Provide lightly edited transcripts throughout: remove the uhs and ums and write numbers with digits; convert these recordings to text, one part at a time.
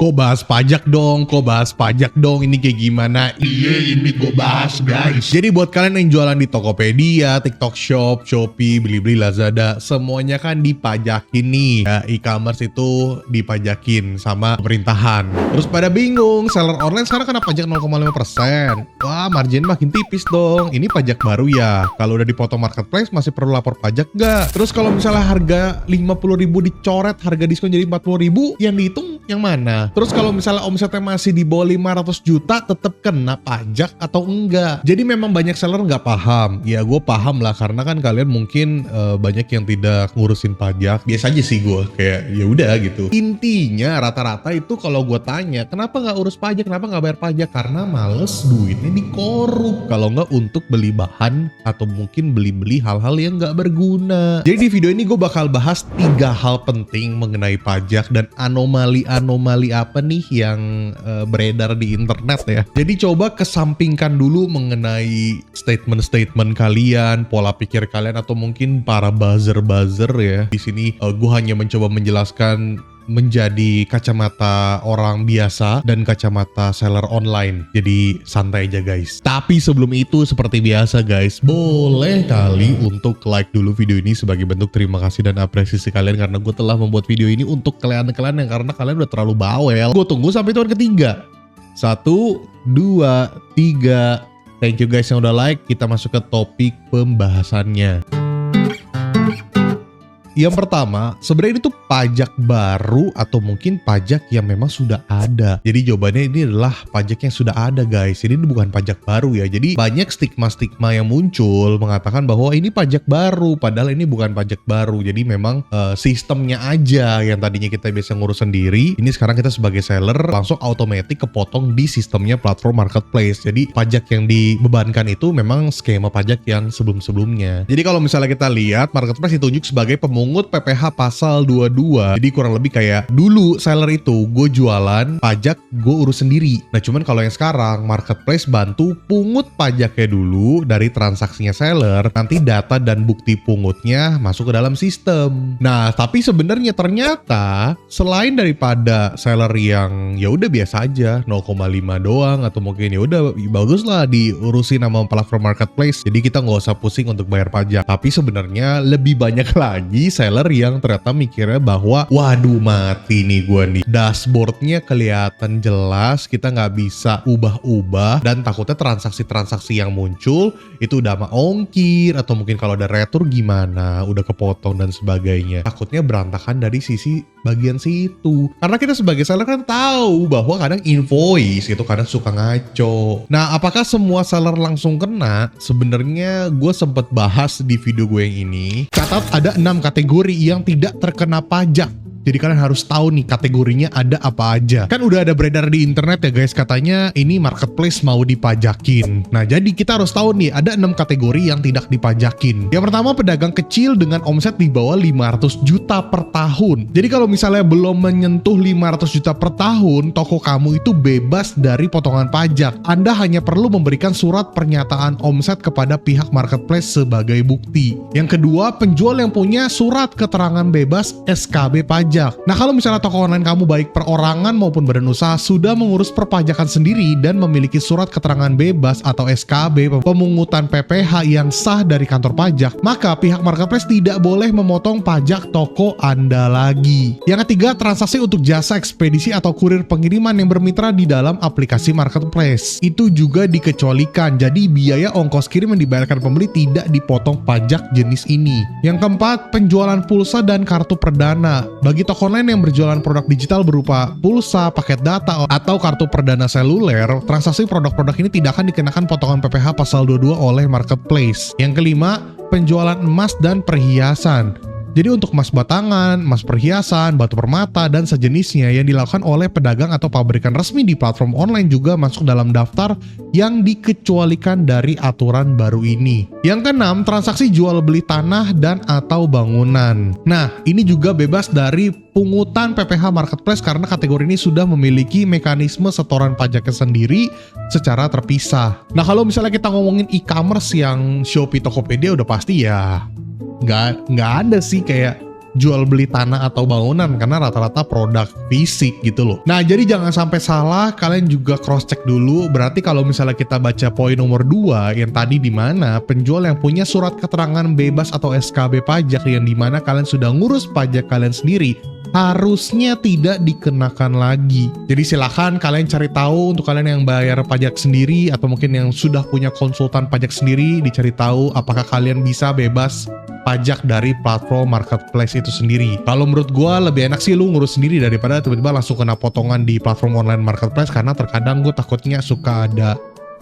Kok bahas pajak dong, ini kayak gimana? Iya, ini gue bahas guys. Jadi buat kalian yang jualan di Tokopedia, TikTok Shop, Shopee, Bilibili, Lazada, semuanya kan dipajakin nih. Ya, e-commerce itu dipajakin sama pemerintahan. Terus pada bingung, seller online sekarang kena pajak 0,5%. Wah, margin makin tipis dong. Ini pajak baru ya. Kalau udah dipotong marketplace masih perlu lapor pajak nggak? Terus kalau misalnya harga 50.000 dicoret, harga diskon jadi 40.000, yang dihitung yang mana? Terus kalau misalnya omsetnya masih di bawah 500 juta, tetap kena pajak atau enggak? Jadi memang banyak seller nggak paham. Ya gue paham lah, karena kan kalian mungkin banyak yang tidak ngurusin pajak. Biasa aja sih gue, kayak ya udah gitu. Intinya rata-rata itu kalau gue tanya, kenapa nggak urus pajak, kenapa nggak bayar pajak? Karena males duitnya dikorup. Kalau nggak untuk beli bahan atau mungkin beli-beli hal-hal yang nggak berguna. Jadi di video ini gue bakal bahas 3 hal penting mengenai pajak dan anomali-anomali apa nih yang beredar di internet ya. Jadi coba kesampingkan dulu mengenai statement-statement kalian, pola pikir kalian, atau mungkin para buzzer-buzzer ya. Di sini gue hanya mencoba menjelaskan menjadi kacamata orang biasa dan kacamata seller online. Jadi santai aja guys. Tapi sebelum itu seperti biasa guys, boleh kali untuk like dulu video ini sebagai bentuk terima kasih dan apresiasi kalian, karena gue telah membuat video ini untuk kalian yang karena kalian udah terlalu bawel. Gue tunggu sampai tahun ketiga. 1, 2, 3. Thank you guys yang udah like. Kita masuk ke topik pembahasannya. Yang pertama, sebenarnya itu pajak baru atau mungkin pajak yang memang sudah ada. Jadi jawabannya ini adalah pajak yang sudah ada guys. Jadi ini bukan pajak baru ya. Jadi banyak stigma-stigma yang muncul mengatakan bahwa ini pajak baru, padahal ini bukan pajak baru. Jadi memang sistemnya aja yang tadinya kita biasa ngurus sendiri, ini sekarang kita sebagai seller langsung otomatis kepotong di sistemnya platform marketplace. Jadi pajak yang dibebankan itu memang skema pajak yang sebelum-sebelumnya. Jadi kalau misalnya kita lihat, marketplace ditunjuk sebagai pemungut PPh pasal 22. Jadi kurang lebih kayak dulu seller itu gue jualan, pajak gue urus sendiri. Nah cuman kalau yang sekarang marketplace bantu pungut pajaknya dulu dari transaksinya seller, nanti data dan bukti pungutnya masuk ke dalam sistem. Nah tapi sebenarnya ternyata selain daripada seller yang ya udah biasa aja 0,5 doang, atau mungkin ya udah bagus lah diurusin sama platform marketplace, jadi kita nggak usah pusing untuk bayar pajak. Tapi sebenarnya lebih banyak lagi seller yang ternyata mikirnya bahwa waduh mati nih gua nih, dashboardnya kelihatan jelas, kita nggak bisa ubah-ubah, dan takutnya transaksi-transaksi yang muncul itu udah sama ongkir, atau mungkin kalau ada retur gimana, udah kepotong dan sebagainya. Takutnya berantakan dari sisi bagian situ. Karena kita sebagai seller kan tahu bahwa kadang invoice itu kadang suka ngaco. Nah apakah semua seller langsung kena? Sebenarnya gue sempet bahas di video gue yang ini. Catat ada 6 kategori yang tidak terkena pajak. Jadi kalian harus tahu nih kategorinya ada apa aja. Kan udah ada beredar di internet ya guys, katanya ini marketplace mau dipajakin. Nah jadi kita harus tahu nih ada 6 kategori yang tidak dipajakin. Yang pertama, pedagang kecil dengan omset di bawah 500 juta per tahun. Jadi kalau misalnya belum menyentuh 500 juta per tahun, toko kamu itu bebas dari potongan pajak. Anda hanya perlu memberikan surat pernyataan omset kepada pihak marketplace sebagai bukti. Yang kedua, penjual yang punya surat keterangan bebas SKB pajak. Nah kalau misalnya toko online kamu baik perorangan maupun badan usaha sudah mengurus perpajakan sendiri dan memiliki surat keterangan bebas atau SKB pemungutan PPh yang sah dari kantor pajak, maka pihak marketplace tidak boleh memotong pajak toko Anda lagi. Yang ketiga, transaksi untuk jasa ekspedisi atau kurir pengiriman yang bermitra di dalam aplikasi marketplace itu juga dikecualikan. Jadi biaya ongkos kirim yang dibayarkan pembeli tidak dipotong pajak jenis ini. Yang keempat, penjualan pulsa dan kartu perdana. Bagi toko online yang berjualan produk digital berupa pulsa, paket data, atau kartu perdana seluler, transaksi produk-produk ini tidak akan dikenakan potongan PPh pasal 22 oleh marketplace. Yang kelima, penjualan emas dan perhiasan. Jadi untuk emas batangan, emas perhiasan, batu permata, dan sejenisnya yang dilakukan oleh pedagang atau pabrikan resmi di platform online juga masuk dalam daftar yang dikecualikan dari aturan baru ini. Yang keenam, transaksi jual beli tanah dan atau bangunan. Nah, ini juga bebas dari pungutan PPh marketplace karena kategori ini sudah memiliki mekanisme setoran pajaknya sendiri secara terpisah. Nah, kalau misalnya kita ngomongin e-commerce yang Shopee, Tokopedia udah pasti ya nggak ada sih kayak jual beli tanah atau bangunan karena rata-rata produk fisik gitu loh. Nah, jadi jangan sampai salah, kalian juga cross check dulu. Berarti kalau misalnya kita baca poin nomor 2 yang tadi, di mana penjual yang punya surat keterangan bebas atau SKB pajak yang dimana kalian sudah ngurus pajak kalian sendiri, harusnya tidak dikenakan lagi. Jadi silahkan kalian cari tahu untuk kalian yang bayar pajak sendiri atau mungkin yang sudah punya konsultan pajak sendiri, dicari tahu apakah kalian bisa bebas pajak dari platform marketplace itu sendiri. Kalau menurut gue lebih enak sih lu ngurus sendiri daripada tiba-tiba langsung kena potongan di platform online marketplace, karena terkadang gue takutnya suka ada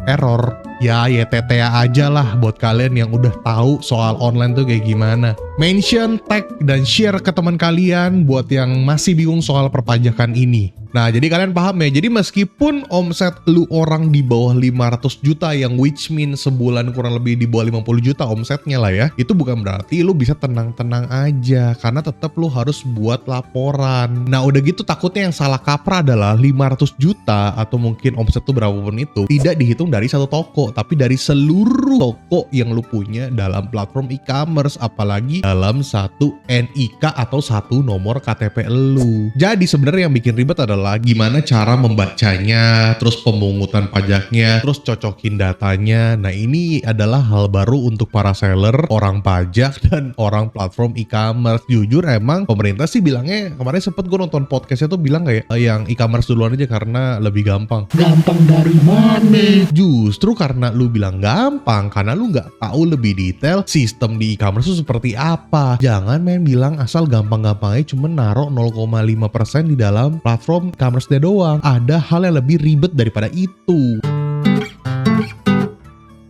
error. Ya YTTA aja lah buat kalian yang udah tahu soal online tuh kayak gimana. Mention, tag, dan share ke teman kalian buat yang masih bingung soal perpajakan ini. Nah, jadi kalian paham ya, jadi meskipun omset lu orang di bawah 500 juta yang which means sebulan kurang lebih di bawah 50 juta omsetnya lah ya, itu bukan berarti lu bisa tenang-tenang aja, karena tetap lu harus buat laporan. Nah, udah gitu takutnya yang salah kaprah adalah 500 juta atau mungkin omset tuh berapapun itu tidak dihitung dari satu toko, tapi dari seluruh toko yang lu punya dalam platform e-commerce, apalagi dalam satu NIK atau satu nomor KTP lu. Jadi sebenarnya yang bikin ribet adalah gimana cara membacanya, terus pemungutan pajaknya, terus cocokin datanya. Nah, ini adalah hal baru untuk para seller, orang pajak, dan orang platform e-commerce. Jujur emang pemerintah sih bilangnya, kemarin sempet gue nonton podcastnya tuh bilang kayak yang e-commerce duluan aja karena lebih gampang. Gampang dari mana? Justru karena lu bilang gampang, karena lu nggak tahu lebih detail sistem di e-commerce itu seperti apa. Jangan main bilang asal gampang-gampangnya cuma naruh 0,5% di dalam platform e-commerce dia doang. Ada hal yang lebih ribet daripada itu.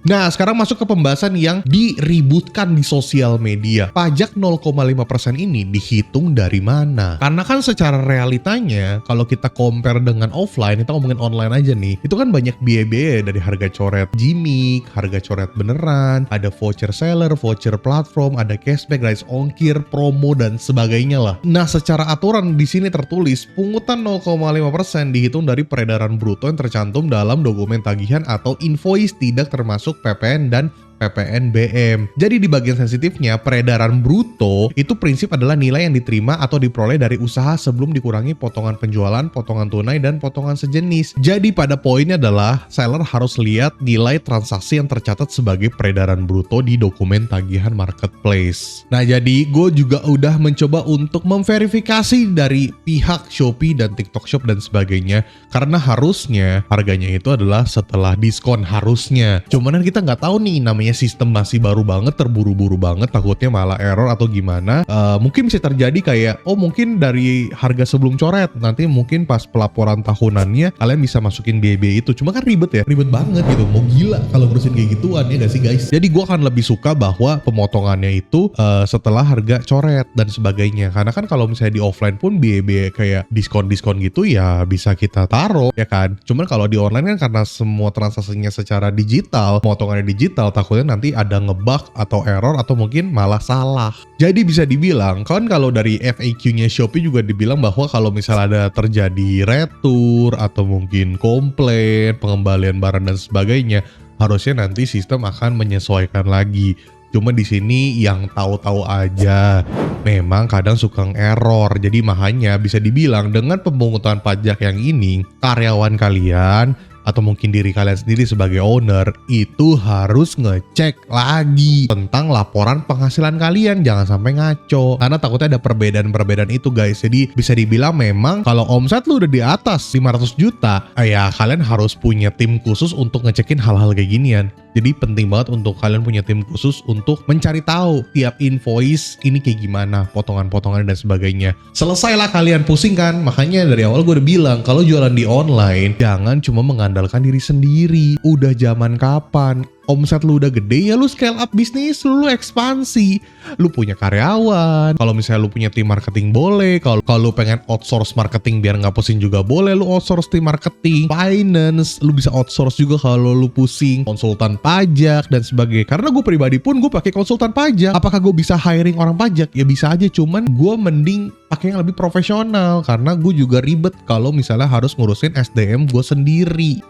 Nah, sekarang masuk ke pembahasan yang diributkan di sosial media. Pajak 0,5% ini dihitung dari mana? Karena kan secara realitanya, kalau kita compare dengan offline, kita ngomongin online aja nih, itu kan banyak biaya-biaya dari harga coret gimmick, harga coret beneran, ada voucher seller, voucher platform, ada cashback, guys, ongkir, promo, dan sebagainya lah. Nah, secara aturan di sini tertulis, pungutan 0,5% dihitung dari peredaran bruto yang tercantum dalam dokumen tagihan atau invoice, tidak termasuk PPN dan PPNBM. Jadi di bagian sensitifnya, peredaran bruto itu prinsip adalah nilai yang diterima atau diperoleh dari usaha sebelum dikurangi potongan penjualan, potongan tunai, dan potongan sejenis. Jadi pada poinnya adalah seller harus lihat nilai transaksi yang tercatat sebagai peredaran bruto di dokumen tagihan marketplace. Nah, jadi gue juga udah mencoba untuk memverifikasi dari pihak Shopee dan TikTok Shop dan sebagainya, karena harusnya harganya itu adalah setelah diskon harusnya. Cuman kan kita nggak tahu nih, namanya sistem masih baru banget, terburu-buru banget, takutnya malah error atau gimana. Mungkin bisa terjadi kayak, oh mungkin dari harga sebelum coret, nanti mungkin pas pelaporan tahunannya kalian bisa masukin biaya-biaya itu. Cuma kan ribet ya, ribet banget gitu, mau gila kalau ngurusin kayak gituan, ya gak sih guys? Jadi gue akan lebih suka bahwa pemotongannya itu setelah harga coret dan sebagainya. Karena kan kalau misalnya di offline pun biaya-biaya kayak diskon-diskon gitu ya bisa kita taruh ya kan. Cuman kalau di online kan karena semua transaksinya secara digital, pemotongannya digital, takutnya nanti ada ngebug atau error atau mungkin malah salah. Jadi bisa dibilang kan kalau dari FAQ-nya Shopee juga dibilang bahwa kalau misalnya ada terjadi retur atau mungkin komplain, pengembalian barang dan sebagainya, harusnya nanti sistem akan menyesuaikan lagi. Cuma di sini yang tahu-tahu aja, memang kadang suka error. Jadi makanya bisa dibilang dengan pemungutan pajak yang ini, karyawan kalian atau mungkin diri kalian sendiri sebagai owner itu harus ngecek lagi tentang laporan penghasilan kalian, jangan sampai ngaco, karena takutnya ada perbedaan-perbedaan itu guys. Jadi bisa dibilang memang kalau omset lu udah di atas 500 juta ya kalian harus punya tim khusus untuk ngecekin hal-hal kayak ginian. Jadi penting banget untuk kalian punya tim khusus untuk mencari tahu tiap invoice ini kayak gimana, potongan-potongan dan sebagainya. Selesailah kalian pusing kan. Makanya dari awal gue udah bilang kalau jualan di online jangan cuma mengandalkan diri sendiri. Udah zaman kapan omset lu udah gede ya lu scale up bisnis lu ekspansi. Lu punya karyawan, kalau misalnya lu punya tim marketing boleh, kalau lu pengen outsource marketing biar nggak pusing juga boleh, lu outsource tim marketing. Finance lu bisa outsource juga kalau lu pusing, konsultan pajak dan sebagainya. Karena gue pribadi pun gue pakai konsultan pajak. Apakah gue bisa hiring orang pajak? Ya bisa aja, cuman gue mending pakai yang lebih profesional karena gue juga ribet kalau misalnya harus ngurusin SDM gue sendiri.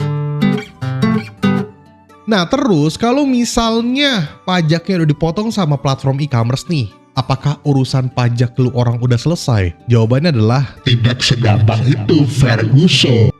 Nah terus kalau misalnya pajaknya udah dipotong sama platform e-commerce nih, Apakah urusan pajak lu orang udah selesai? Jawabannya adalah Tidak segampang itu, Ferguson.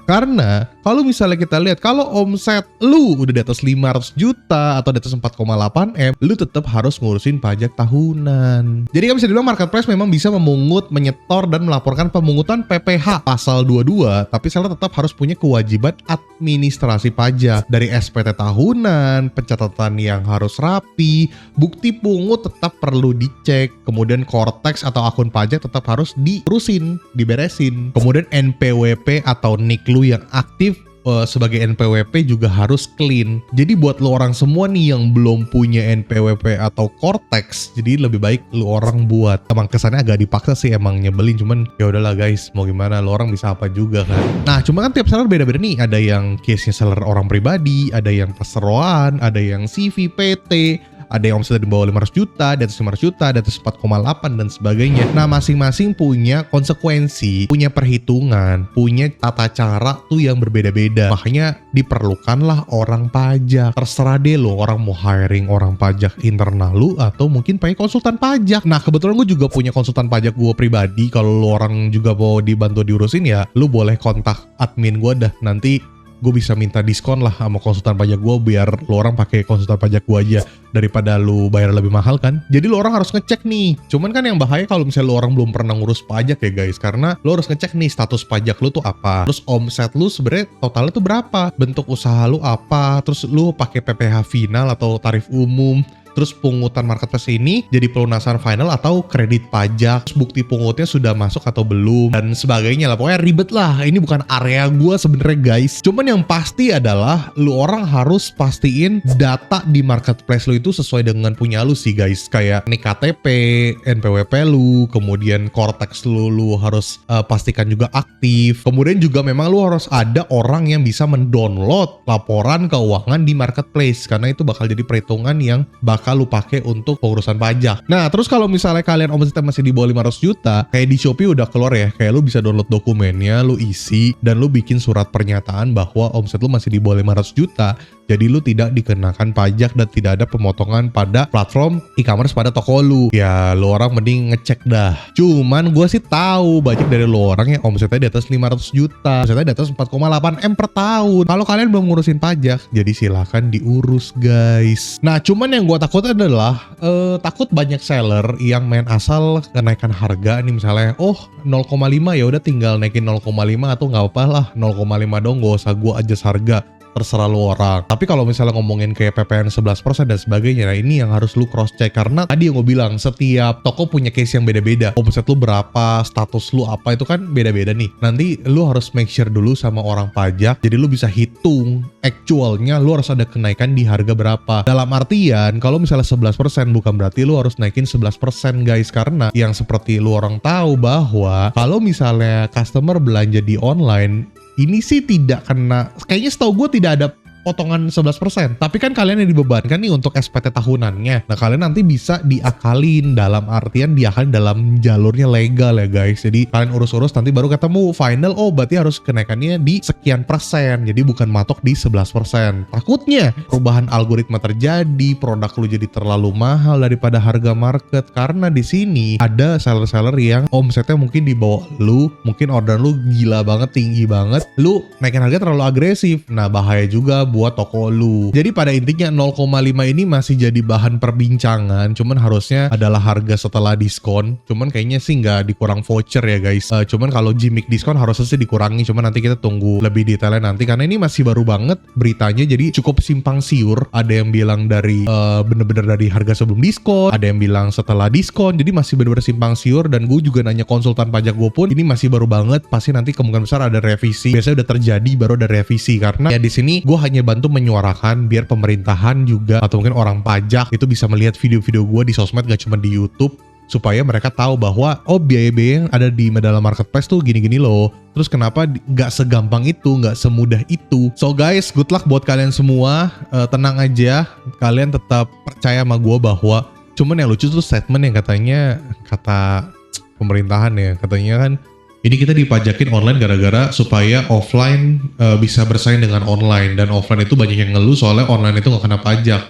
karena kalau misalnya kita lihat, kalau omset lu udah di atas 500 juta atau di atas 4,8 M, lu tetap harus ngurusin pajak tahunan. Jadi kan bisa dibilang marketplace memang bisa memungut, menyetor, dan melaporkan pemungutan PPh pasal 22, tapi seller tetap harus punya kewajiban administrasi pajak. Dari SPT tahunan, pencatatan yang harus rapi, bukti pungut tetap perlu dicek, kemudian Cortex atau akun pajak tetap harus diurusin, diberesin. Kemudian NPWP atau NIK lu yang aktif sebagai NPWP juga harus clean. Jadi buat lo orang semua nih yang belum punya NPWP atau Cortex, jadi lebih baik lo orang buat. Emang kesannya agak dipaksa sih, emang nyebelin, cuman ya udahlah guys, mau gimana, lo orang bisa apa juga kan. Nah, cuma kan tiap seller beda-beda nih. Ada yang case-nya seller orang pribadi, ada yang perseroan, ada yang CV PT, ada yang omsetnya di bawah 500 juta, di atas 500 juta, di atas 4,8 dan sebagainya. Nah, masing-masing punya konsekuensi, punya perhitungan, punya tata cara tuh yang berbeda-beda. Makanya diperlukanlah orang pajak. Terserah deh lo, orang mau hiring orang pajak internal lu atau mungkin pakai konsultan pajak. Nah, kebetulan gue juga punya konsultan pajak gue pribadi. Kalau lo orang juga mau dibantu diurusin ya, lu boleh kontak admin gue dah. Nanti gue bisa minta diskon lah sama konsultan pajak gue, biar lo orang pakai konsultan pajak gue aja daripada lu bayar lebih mahal kan. Jadi lo orang harus ngecek nih. Cuman kan yang bahaya kalau misalnya lo orang belum pernah ngurus pajak ya guys, karena lo harus ngecek nih status pajak lu tuh apa, terus omset lu sebenarnya totalnya tuh berapa, bentuk usaha lu apa, terus lu pakai PPh final atau tarif umum, terus pungutan marketplace ini jadi pelunasan final atau kredit pajak, terus bukti pungutnya sudah masuk atau belum, dan sebagainya lah. Pokoknya ribet lah. Ini bukan area gue sebenarnya guys. Cuman yang pasti adalah lu orang harus pastiin data di marketplace lu itu sesuai dengan punya lu sih guys. Kayak nih KTP, NPWP lu, kemudian Cortex lu harus pastikan juga aktif. Kemudian juga memang lu harus ada orang yang bisa mendownload laporan keuangan di marketplace, karena itu bakal jadi perhitungan yang bakal lu pakai untuk pengurusan pajak. Nah, terus kalau misalnya kalian omsetnya masih di bawah 500 juta, kayak di Shopee udah keluar ya, kayak lu bisa download dokumennya, lu isi, dan lu bikin surat pernyataan bahwa omset lu masih di bawah 500 juta, jadi lu tidak dikenakan pajak dan tidak ada pemotongan pada platform e-commerce pada toko lu. Ya, lu orang mending ngecek dah. Cuman gue sih tahu banyak dari lu orang yang omsetnya di atas 500 juta, omsetnya di atas 4,8 M per tahun. Kalau kalian belum ngurusin pajak, jadi silahkan diurus guys. Nah, cuman yang gue takut adalah takut banyak seller yang main asal kenaikan harga nih. Misalnya 0,5 ya udah tinggal naikin 0,5 atau nggak apa lah 0,5 dong, gak usah gue adjust harga, terserah lu orang. Tapi kalau misalnya ngomongin kayak PPN 11% dan sebagainya, nah ini yang harus lu cross check, karena tadi yang gue bilang setiap toko punya case yang beda-beda. Omset lu berapa, status lu apa, itu kan beda-beda nih. Nanti lu harus make sure dulu sama orang pajak, jadi lu bisa hitung actualnya lu harus ada kenaikan di harga berapa. Dalam artian kalau misalnya 11% bukan berarti lu harus naikin 11% guys, karena yang seperti lu orang tahu bahwa kalau misalnya customer belanja di online ini sih tidak kena, kayaknya setahu gue tidak ada potongan 11%. Tapi kan kalian yang dibebankan nih untuk SPT tahunannya. Nah, kalian nanti bisa diakalin, dalam artian diakalin dalam jalurnya legal ya guys. Jadi kalian urus-urus nanti baru ketemu final, berarti harus kenaikannya di sekian persen. Jadi bukan matok di 11%. Takutnya perubahan algoritma terjadi, produk lu jadi terlalu mahal daripada harga market. Karena di sini ada seller-seller yang omsetnya mungkin di bawah lu, mungkin orderan lu gila banget, tinggi banget, lu naikin harga terlalu agresif. Nah, bahaya juga buat toko lu. Jadi pada intinya 0,5 ini masih jadi bahan perbincangan, cuman harusnya adalah harga setelah diskon. Cuman kayaknya sih nggak dikurang voucher ya guys. Cuman kalau gimmick diskon harusnya sih dikurangi, cuman nanti kita tunggu lebih detailnya nanti, karena ini masih baru banget beritanya, jadi cukup simpang siur. Ada yang bilang dari bener-bener dari harga sebelum diskon, ada yang bilang setelah diskon, jadi masih bener-bener simpang siur. Dan gue juga nanya konsultan pajak gue pun, ini masih baru banget, pasti nanti kemungkinan besar ada revisi. Biasanya udah terjadi baru ada revisi, karena ya di sini gue hanya bantu menyuarakan biar pemerintahan juga atau mungkin orang pajak itu bisa melihat video-video gue di sosmed, gak cuma di YouTube, supaya mereka tahu bahwa biaya-biaya yang ada di dalam marketplace tuh gini-gini loh. Terus kenapa gak segampang itu, gak semudah itu. So guys, good luck buat kalian semua. Tenang aja, kalian tetap percaya sama gue bahwa, cuman yang lucu tuh statement yang katanya, kata pemerintahan ya, katanya kan Ini kita dipajakin online gara-gara supaya offline bisa bersaing dengan online. Dan offline itu banyak yang ngeluh soalnya online itu nggak kena pajak.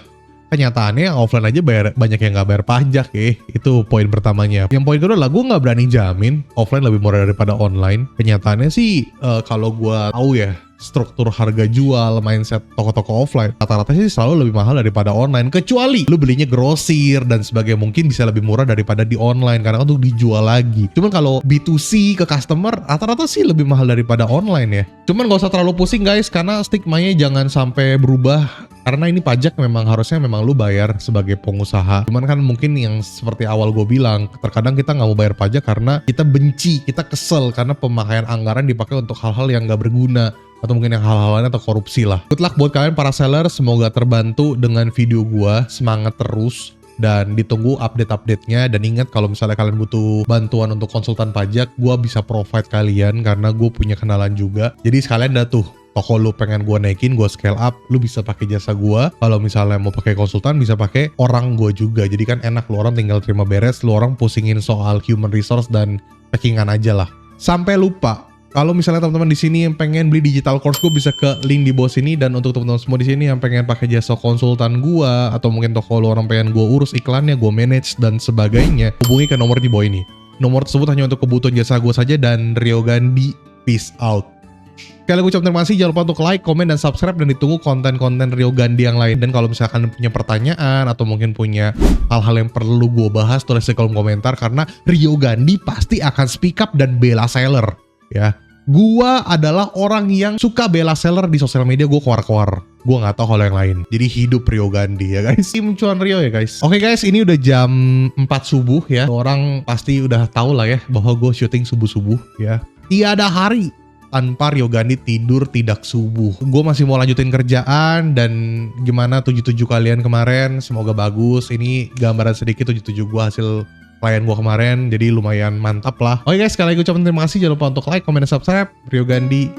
Kenyataannya offline aja banyak yang nggak bayar pajak ya. Itu poin pertamanya. Yang poin kedua lah, gue nggak berani jamin offline lebih murah daripada online. Kenyataannya sih kalau gue tahu ya struktur harga jual, mindset toko-toko offline, rata-rata sih selalu lebih mahal daripada online. Kecuali lu belinya grosir dan sebagainya, mungkin bisa lebih murah daripada di online karena untuk dijual lagi. Cuman kalau B2C ke customer, rata-rata sih lebih mahal daripada online ya. Cuman gak usah terlalu pusing guys, karena stigmanya jangan sampai berubah. Karena ini pajak memang harusnya memang lu bayar sebagai pengusaha. Cuman kan mungkin yang seperti awal gue bilang, terkadang kita nggak mau bayar pajak karena kita benci, kita kesel karena pemakaian anggaran dipakai untuk hal-hal yang nggak berguna. Atau mungkin yang hal-hal lain atau korupsi lah. Good luck buat kalian para seller, semoga terbantu dengan video gua. Semangat terus dan ditunggu update-update-nya. Dan ingat kalau misalnya kalian butuh bantuan untuk konsultan pajak, gua bisa provide kalian karena gue punya kenalan juga. Jadi sekalian dah tuh, toko lu pengen gua naikin, gua scale up, lu bisa pakai jasa gua. Kalau misalnya mau pakai konsultan, bisa pakai orang gua juga. Jadi kan enak, lu orang tinggal terima beres, lu orang pusingin soal human resource dan packingan aja lah. Sampai lupa. Kalau misalnya teman-teman di sini yang pengen beli digital course gue, bisa ke link di bawah sini. Dan untuk teman-teman semua di sini yang pengen pakai jasa konsultan gue, atau mungkin toko lo orang pengen gue urus iklannya, gue manage dan sebagainya, hubungi ke nomor di bawah ini. Nomor tersebut hanya untuk kebutuhan jasa gue saja. Dan Rio Gandhi, peace out. Sekali lagi ucap terima kasih, jangan lupa untuk like, komen, dan subscribe, dan ditunggu konten-konten Rio Gandhi yang lain. Dan kalau misalkan punya pertanyaan atau mungkin punya hal-hal yang perlu gue bahas, tulis di kolom komentar, karena Rio Gandhi pasti akan speak up dan bela seller. Ya, gua adalah orang yang suka bela seller di sosial media, gua keluar-keluar. Gua nggak tahu hal yang lain. Jadi hidup Rio Gandhi ya guys. Tim Cuan Rio ya guys. Oke guys, ini udah jam 4 subuh ya. Orang pasti udah tahu lah ya bahwa gue syuting subuh-subuh ya. Tiada hari tanpa Rio Gandhi tidur tidak subuh. Gue masih mau lanjutin kerjaan. Dan gimana 77 kalian kemarin? Semoga bagus. Ini gambaran sedikit 77 gue hasil klien gue kemarin, jadi lumayan mantap lah. Oke guys, sekali lagi ucapkan terima kasih. Jangan lupa untuk like, komen, dan subscribe. Rio Gandhi